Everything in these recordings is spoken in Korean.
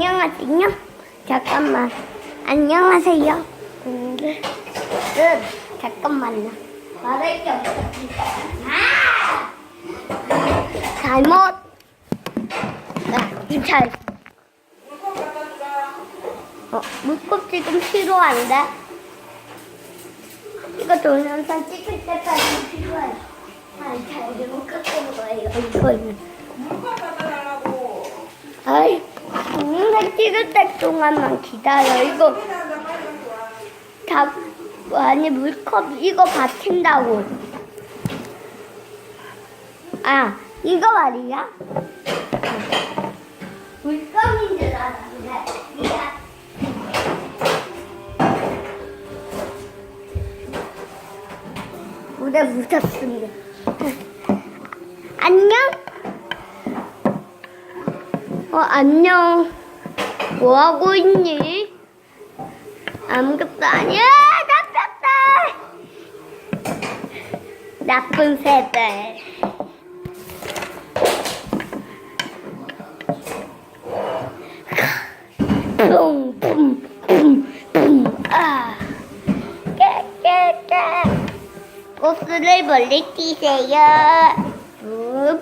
안녕하세요. 잠깐만. 안녕하세요. 잠깐만요. 말할 게 없어. 잘못. 잘. 물컵 지금 필요한데? 이거 동영상 찍을 때까지 필요해. 잘 좀 끄는 거예요. 이거는. 물컵 갖다 달라고. 아이, 동영상 찍을 때 동안만 기다려. 이거 다 아니 물컵 이거 받친다고. 아, 이거 말이야? 물컵인 줄 알았는데. 물에 묻었습니다. 안녕? 안녕. 뭐하고 있니? 아무것도 아니야. 나쁜 새들. 꽃을 멀리 뛰세요. 뿅.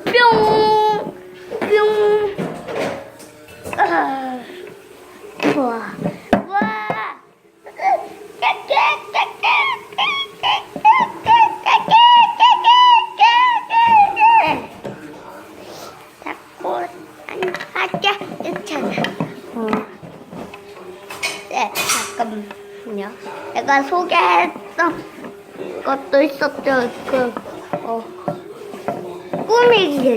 우와. 자꾸 하자. 괜찮아. 네, 잠깐만요. 내가 소개했던 것도 있었죠. 꿈이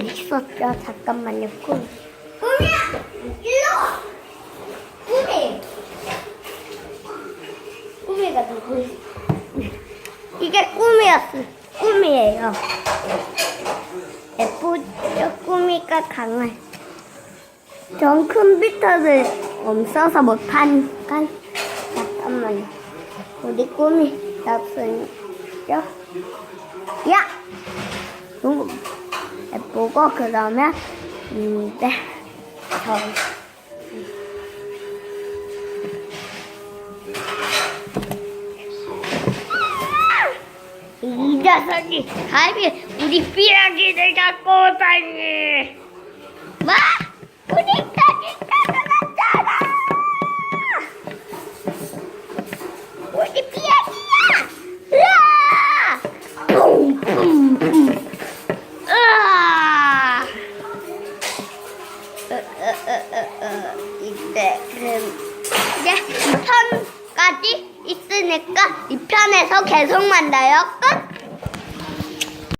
있었죠. 잠깐만요. 꿈이야! 일로 와! 꿈이가 누구야? 이게 꿈이에요. 예쁘죠? 꿈이가 강한. 전 컴퓨터를 없어서 못하니까. 잠깐만요. 우리 꿈이 없으니까. 야! 너무 예쁘고, 그러면, 네. 이 녀석이 감히 우리 삐약이를 갖고 오다니. 뭐? 우리까지 따라갔잖아. 우리 삐약이야. 으아! 으아! 이제 2편까지 있으니까 2편에서 계속 만나요.